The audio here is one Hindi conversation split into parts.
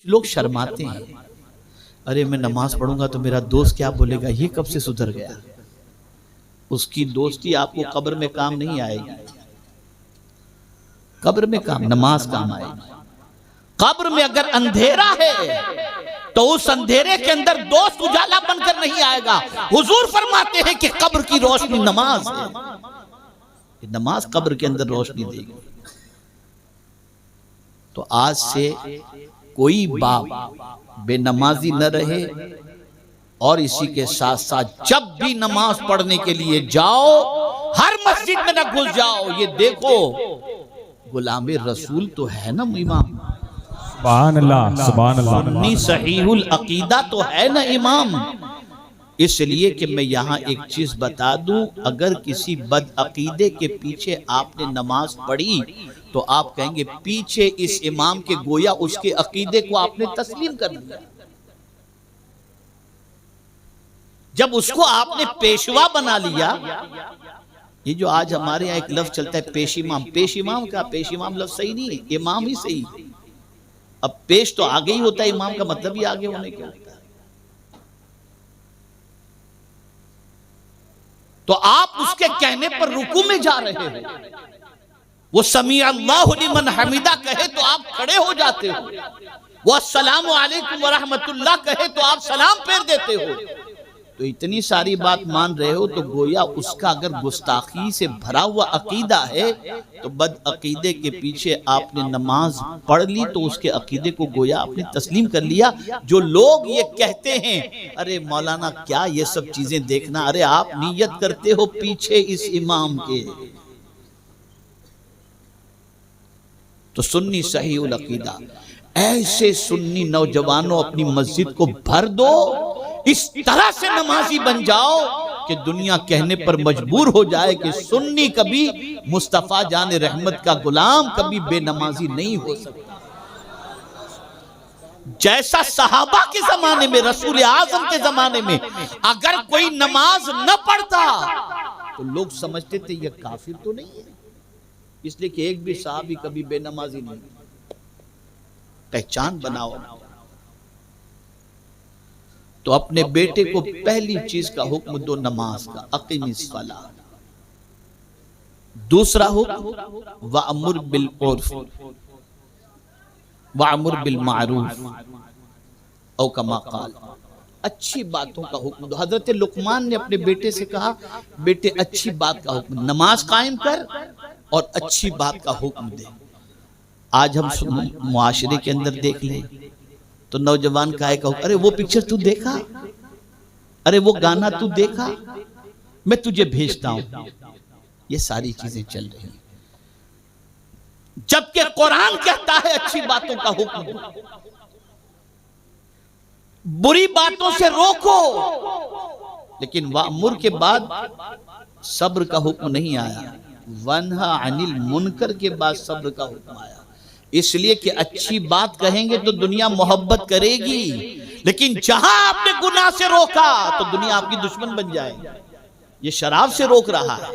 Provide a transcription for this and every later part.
लोग शर्माते हैं, अरे मैं नमाज पढ़ूंगा तो मेरा दोस्त क्या बोलेगा, ये कब से सुधर गया। उसकी दोस्ती आपको कब्र में काम नहीं आएगी, कब्र में काम, नमाज काम आएगी। कब्र में अगर अंधेरा है तो उस अंधेरे के अंदर दोस्त उजाला बनकर नहीं आएगा। हुजूर फरमाते हैं कि कब्र की रोशनी नमाज है, नमाज कब्र के अंदर रोशनी देगी। तो आज से कोई बाप बेनमाजी न रहे, और इसी के साथ साथ जब भी नमाज पढ़ने के लिए जाओ हर मस्जिद में न घुस जाओ, ये देखो गुलामे रसूल तो है ना इमाम, सुभान अल्लाह सुभान अल्लाह, सुन्नी सहीहुल अकीदा तो है ना इमाम। इसलिए कि मैं यहाँ एक चीज बता दूं, अगर किसी बद अकीदे के पीछे आपने नमाज पढ़ी तो आप कहेंगे पीछे इस इमाम के गोया उसके अकीदे को आपने तस्लीम कर लिया। जब उसको आपने पेशवा बना लिया, ये जो आज हमारे यहाँ एक लफ्ज चलता है पेश इमाम, पेश इमाम का, पेश इमाम लफ्ज सही नहीं है, इमाम ही सही है। अब पेश तो आगे ही होता है, इमाम का मतलब ही आगे होने के होता है। तो आप उसके कहने पर रुकू में जा रहे हो, वो समी अल्लाहु लिमन हमीदा कहे तो आप खड़े हो जाते हो, वो अस्सलामु अलैकुम व रहमतुल्लाह कहे तो आप सलाम फेर देते हो। तो इतनी सारी बात मान रहे हो, तो गोया उसका अगर गुस्ताखी से भरा हुआ अकीदा है तो बद अकीदे के पीछे आपने नमाज पढ़ ली तो उसके अकीदे को गोया आपने तस्लीम कर लिया। जो लोग ये कहते हैं अरे मौलाना क्या ये सब चीजें देखना, अरे आप नियत करते हो पीछे इस इमाम के। तो सुन्नी सहीहुल अकीदा, ऐसे सुन्नी नौजवानों अपनी मस्जिद को भर दो, इस तरह से नमाजी बन जाओ कि दुनिया कहने पर मजबूर हो जाए कि सुन्नी कभी मुस्तफा जान रहमत का गुलाम कभी बेनमाजी नहीं हो सकता। जैसा सहाबा के जमाने में, रसूल आजम के जमाने में अगर कोई नमाज न पढ़ता तो लोग समझते थे ये काफिर तो नहीं है, इसलिए कि एक भी साहबी कभी बेनमाजी नहीं। पहचान बनाओ। तो अपने बेटे को पहली चीज का हुक्म दो नमाज का, अकीमिस सलाह। दूसरा हुक्म वअमुर बिल उर्फ वअमुर बिल मारूफ औ कमा क़ाल, अच्छी बातों का हुक्म दो। हजरत लुकमान ने अपने बेटे से कहा, बेटे अच्छी बात का हुक्म, नमाज कायम कर और अच्छी बात का हुक्म दे। आज हम मुआशरे के अंदर देख ले तो नौजवान का एक, अरे वो पिक्चर तू देखा, अरे वो गाना तू देखा, मैं तुझे भेजता हूं। ये सारी चीजें चल रही हैं, जबकि कुरान कहता है अच्छी बातों का हुक्म दो, बुरी बातों से रोको। लेकिन वामुर के बाद सब्र का हुक्म नहीं आया, वन्हा अनिल मुनकर के बाद सब्र का हुक्म आया। इसलिए कि अच्छी बात कहेंगे तो दुनिया मोहब्बत करेगी, लेकिन जहां आपने गुनाह से रोका तो दुनिया आपकी दुश्मन बन जाएगी। ये शराब से रोक रहा है,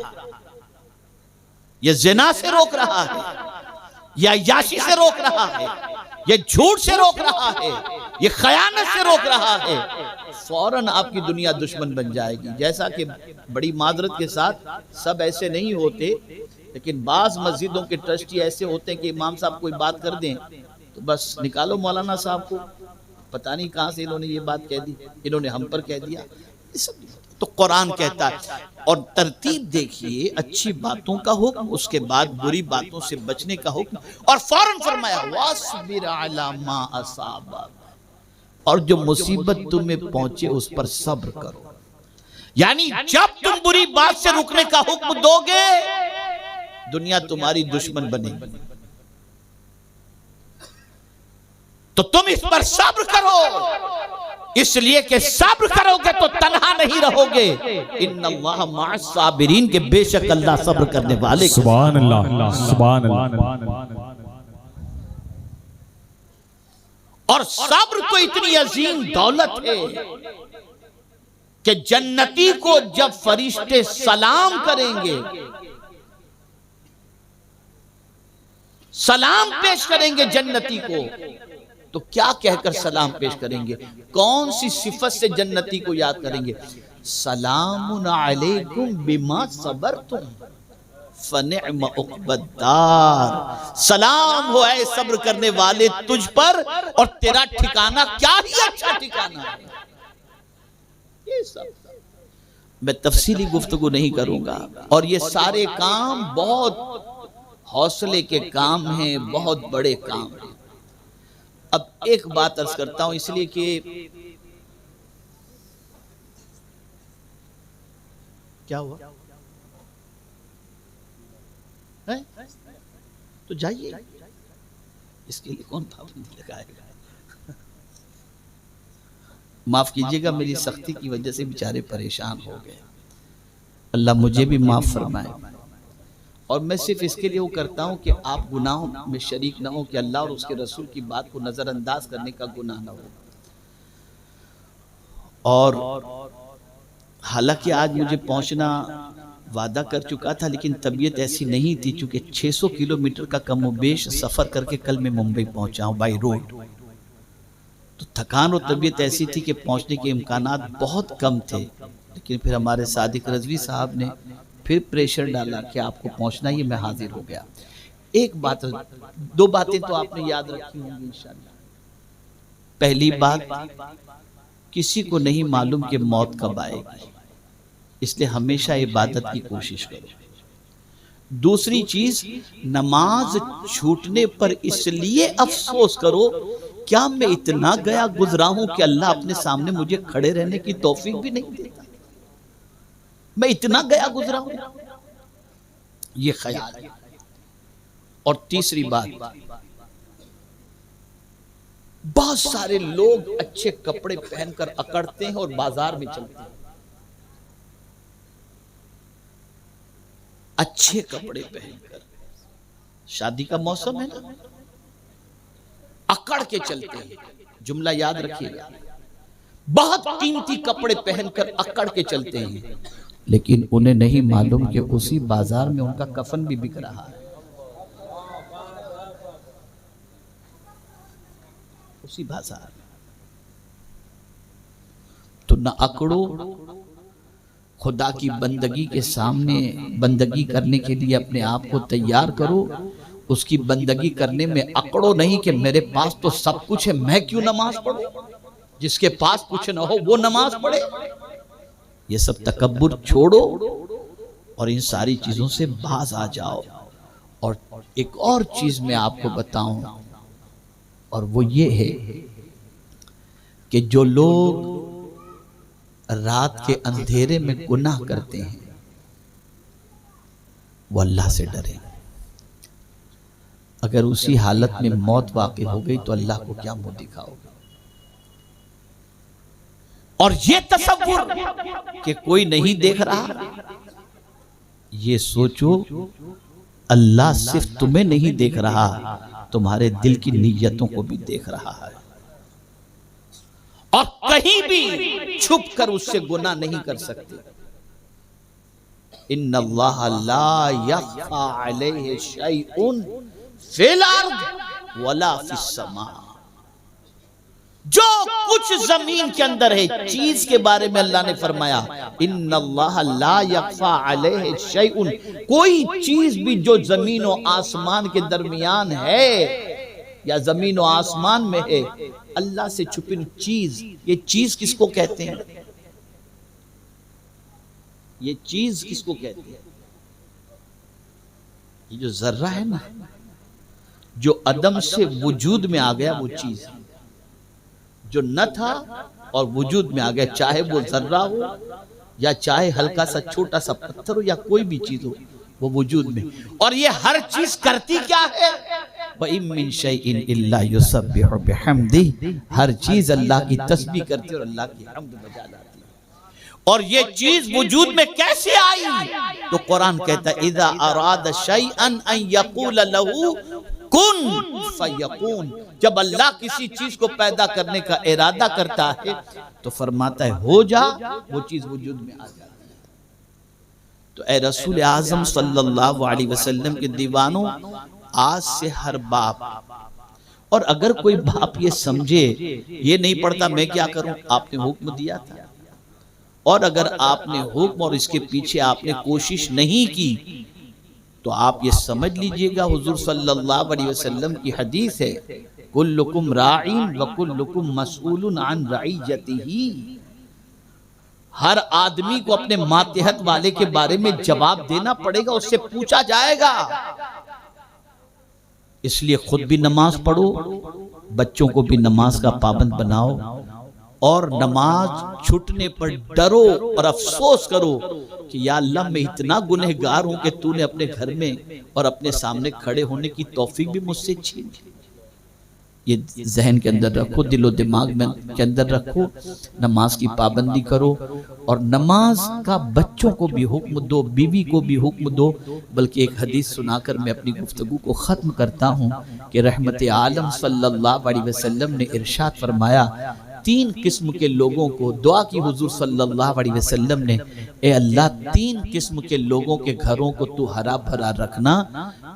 ये जिना से रोक रहा है, या याशी से रोक रहा है, ये झूठ से रोक रहा है, ये खयानत से रोक रहा है, फौरन आपकी दुनिया दुश्मन बन जाएगी। जैसा कि बड़ी मादरत के साथ सब ऐसे नहीं होते, लेकिन बाज मस्जिदों के ट्रस्टी ऐसे होते हैं कि इमाम साहब कोई बात कर दें तो बस निकालो मौलाना साहब को, पता नहीं कहां से इन्होंने ये बात कह दी, इन्होंने हम पर कह दिया। तो कुरान कहता है, और तरतीब देखिए, अच्छी बातों का हुक्म, उसके बाद बुरी बातों से बचने का हुक्म, और फौरन फरमाया वासबिर अला मा असाबक, और जो मुसीबत तुम्हें पहुंचे उस पर सब्र करो। यानी जब तुम बुरी बात से रुकने का हुक्म दोगे दुनिया तुम्हारी दुश्मन बनेगी, तो तुम इस पर सब्र करो, इसलिए कि सब्र करोगे तो तन्हा नहीं रहोगे। इन्नल्लाह मअस साबिरीन, के बेशक अल्लाह सब्र करने वाले। सुभान अल्लाह सुभान अल्लाह। और सब्र तो इतनी अजीम दौलत है कि जन्नती को जब फरिश्ते सलाम करेंगे, सलाम पेश करेंगे जन्नती को, तो क्या कहकर सलाम पेश करेंगे? कौन सी सिफत से जन्नती को याद करेंगे? सलामुन अलैकुम बिमा सबरतुम फनिअम उक़बद्दार। सलाम हो ऐ सब्र करने वाले तुझ पर, और तेरा ठिकाना क्या ही अच्छा ठिकाना है। ये सब मैं तफसीली गुफ्तगू नहीं करूंगा, और ये सारे काम बहुत हौसले के काम हैं, बहुत बड़े काम हैं। अब एक बात अर्ज करता हूं, इसलिए कि क्या हुआ है? तो जाइए, इसके लिए कौन पाबंदी लगाएगा? माफ कीजिएगा, मेरी सख्ती की वजह से बेचारे परेशान हो गए। अल्लाह मुझे भी माफ फरमाए। और मैं सिर्फ इसके लिए वो करता हूं कि आप गुनाहों में शरीक ना हो, कि अल्लाह और उसके रसूल की बात को नजरअंदाज करने का गुनाह ना हो। और हालांकि आज मुझे पहुंचना वादा कर चुका था, लेकिन तबीयत ऐसी नहीं थी, चूंकि 600 किलोमीटर का कमोबेश सफर करके कल मैं मुंबई पहुंचा हूं बाई रोड। तो थकान और तबीयत ऐसी थी कि पहुंचने के इम्कानात बहुत कम थे। लेकिन फिर हमारे सादिक रजवी साहब ने फिर प्रेशर डाला कि आपको पहुंचना ही, मैं हाजिर हो गया। एक बात, दो बातें तो आपने याद रखी होंगी इंशाअल्लाह। पहली बात, किसी को नहीं मालूम कि मौत कब आएगी, इसलिए हमेशा इबादत की कोशिश करो। दूसरी चीज, नमाज छूटने पर इसलिए अफसोस करो, क्या मैं इतना गया गुजरा हूं कि अल्लाह अपने सामने मुझे खड़े रहने की तौफीक भी नहीं देता? मैं इतना गया गुजरा हूं, ये ख्याल है। और तीसरी बात, बहुत सारे लोग अच्छे कपड़े पहनकर अकड़ते हैं और बाजार में चलते हैं, अच्छे कपड़े पहनकर, शादी का मौसम है ना, अकड़ के चलते हैं। जुमला याद रखिएगा, बहुत कीमती कपड़े पहनकर अकड़ के चलते हैं, लेकिन उन्हें नहीं मालूम कि उसी बाजार में उनका कफन भी बिक रहा है, उसी बाजार में। तो न अकड़ो, खुदा की बंदगी के सामने बंदगी करने के लिए अपने आप को तैयार करो। उसकी बंदगी करने में अकड़ो नहीं कि मेरे पास तो सब कुछ है, मैं क्यों नमाज पढ़ूं? जिसके पास कुछ न हो वो नमाज पढ़े। ये सब तकब्बुर छोड़ो और इन सारी चीजों से बाज आ जाओ। और एक और चीज मैं आपको बताऊं, और वो ये है कि जो लोग रात के अंधेरे में गुनाह करते हैं वो अल्लाह से डरे। अगर उसी हालत में मौत वाक़ई हो गई तो अल्लाह को क्या मुंह दिखाओगे? और ये तसव्वुर कि कोई नहीं देख रहा, ये सोचो अल्लाह सिर्फ तुम्हें नहीं देख रहा, तुम्हारे दिल की नीयतों को भी देख रहा है, और कहीं भी छुप कर उससे गुनाह नहीं कर सकते। इन्नल्लाह ला यख्फा अलैहि शैउन फिल अर्द वला फिस समा। जो कुछ जमीन के अंदर है, चीज के बारे में अल्लाह ने फरमाया, इन्नल्लाह ला यख्फा अलैहि शैउन, कोई चीज भी जो जमीन और आसमान के दरमियान है या जमीन और आसमान में है, अल्लाह से छुपी चीज। ये चीज किसको कहते हैं? ये चीज किसको कहते हैं? ये जो जर्रा है ना, जो अदम से वजूद में आ गया, वो चीज जो न था और वजूद में आ गया, चाहे वो जर्रा हो या चाहे हल्का सा छोटा सा पत्थर हो या कोई भी चीज हो, वो वजूद में। और ये हर चीज करती क्या है? वइम शैइन इल्ला युसब्बिहु बिहम्दिही, हर चीज अल्लाह की तस्बीह करती है और अल्लाह की हम्द बजा लाती है। और ये चीज वजूद में कैसे आई? तो कुरान कहता है, इज़ा अरादा शैअन अन यक़ूल लहू कुन फयकून। जब अल्लाह किसी चीज को पैदा करने का इरादा करता है तो फरमाता है हो जा, वो चीज वजूद में आ जाती है। तो ए रसूल आजम सल्लल्लाहु अलैहि वसल्लम के दीवानों, आज से हर बाप और अगर कोई बाप ये समझे ये नहीं पढ़ता मैं क्या करूं, आपने हुक्म दिया था, और अगर आपने हुक्म और इसके पीछे आपने कोशिश नहीं की तो आप ये समझ लीजिएगा हुजूर सल्लल्लाहु अलैहि वसल्लम की हदीस है, कुल्लुकुम राइन व कुल्लुकुम मसऊलुन अन रइयतिही। हर आदमी को अपने मातहत वाले के बारे में जवाब देना पड़ेगा, उससे पूछा जाएगा। इसलिए खुद भी नमाज पढ़ो, बच्चों को भी नमाज का पाबंद बनाओ, और नमाज छूटने पर डरो और अफसोस करो कि या अल्लाह मैं इतना गुनहगार हूं कि तूने अपने घर में और अपने सामने खड़े होने की तौफीक भी मुझसे छीन ली। ये जहन के अंदर रखो, दिलो दिमाग में के अंदर रखो, नमाज की पाबंदी करो, और नमाज का बच्चों को भी हुक्म दो, बीवी को भी हुक्म दो। बल्कि एक हदीस सुनाकर मैं अपनी गुफ्तगू को ख़त्म करता हूँ कि रहमत आलम सल्लल्लाहु अलैहि वसल्लम ने इरशाद फरमाया, 3 किस्म के लोगों को दुआ की हुजूर सल्लल्लाहु अलैहि वसल्लम ने, ए अल्लाह 3 किस्म के लोगों के घरों को तू हरा भरा रखना।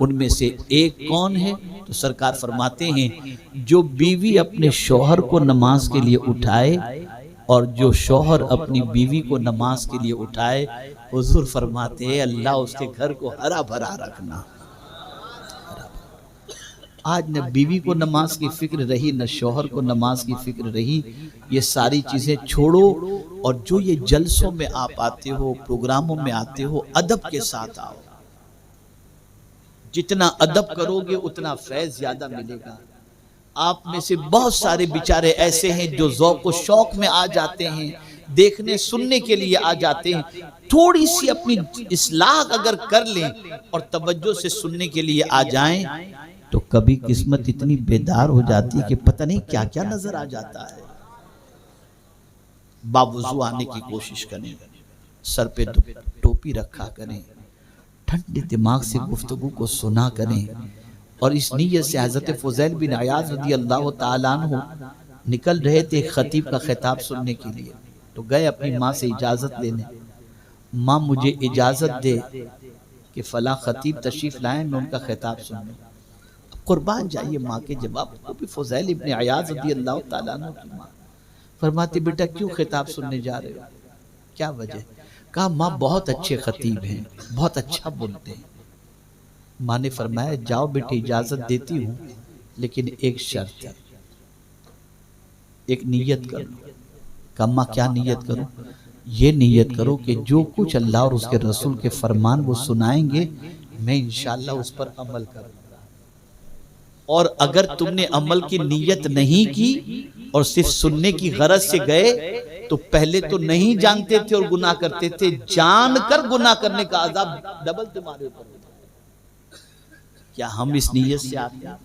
उनमें से एक कौन है? तो सरकार फरमाते हैं, जो बीवी अपने शौहर को नमाज के लिए उठाए और जो शौहर अपनी बीवी को नमाज के लिए उठाए। हुजूर फरमाते हैं अल्लाह उसके घर को हरा भरा रखना। आज न बीवी को नमाज की फिक्र रही, न शौहर को नमाज की फिक्र रही। ये सारी चीजें छोड़ो, और जो ये जलसों में आप आते हो, प्रोग्रामों में आते हो, अदब के साथ आओ। जितना अदब करोगे उतना फैज ज्यादा मिलेगा। आप में से बहुत सारे बेचारे ऐसे हैं जो ज़ौक़ व शौक में आ जाते हैं, देखने सुनने के लिए आ जाते हैं। थोड़ी सी अपनी इस्लाह अगर कर लें और तवज्जो से सुनने के लिए आ जाएं तो कभी किस्मत इतनी बेदार हो जाती है कि पता नहीं क्या क्या नजर आ जाता है। बावुज़ू आने की कोशिश करें, सर पे टोपी रखा करें, ठंडे दिमाग से गुफ्तगू को सुना करें, और इस नीयत से हज़रत फ़ुज़ैल बिन अयाज़ रज़ी अल्लाह ताला अन्हु निकल रहे थे खतीब का खिताब सुनने के लिए। तो गए अपनी माँ से इजाज़त लेने, माँ मुझे इजाज़त दे कि फ़लाँ खतीब तशरीफ़ लाएँ, मैं उनका खिताब सुनूँ। कुर्बान जाइए माँ के जवाब को भी। फ़ुज़ैल इब्न अयाज़ रज़ी अल्लाह ताला अन्हु की माँ फरमाती, बेटा क्यों खिताब सुनने जा रहे हो, क्या वजह? कहा माँ बहुत अच्छे खतीब हैं, बहुत अच्छा बोलते हैं। माँ ने फरमाया जाओ बेटे इजाज़त देती हूँ, लेकिन एक शर्त है, एक नीयत कर लो। कहा माँ क्या नीयत करूँ? ये नीयत करो कि जो कुछ अल्लाह और उसके रसूल के फरमान वो सुनाएंगे, मैं इंशाअल्लाह उस पर अमल करूँगा। और अगर तुमने अमल की नीयत नहीं की और सिर्फ सुनने की गरज से गए तो पहले तो नहीं जानते थे और गुनाह करते थे, जानकर गुनाह करने का अज़ाब डबल तुम्हारे ऊपर। क्या हम इस नीयत से आते हैं?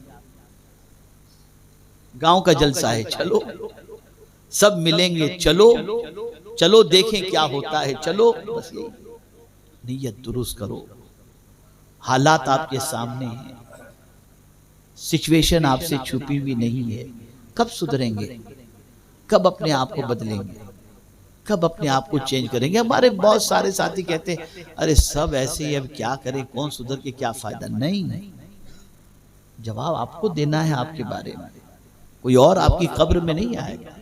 गांव का जलसा है, चलो सब मिलेंगे, चलो चलो देखें क्या होता है, चलो बस यही नीयत दुरुस्त करो। हालात आपके सामने हैं, सिचुएशन आपसे छुपी हुई नहीं है। कब सुधरेंगे, कब अपने आप को बदलेंगे, कब अपने आप को चेंज करेंगे? हमारे बहुत सारे साथी कहते हैं अरे सब ऐसे ही, अब क्या करें, कौन सुधर के क्या फायदा। नहीं, जवाब आपको देना है आपके बारे में, कोई और आपकी कब्र में नहीं आएगा।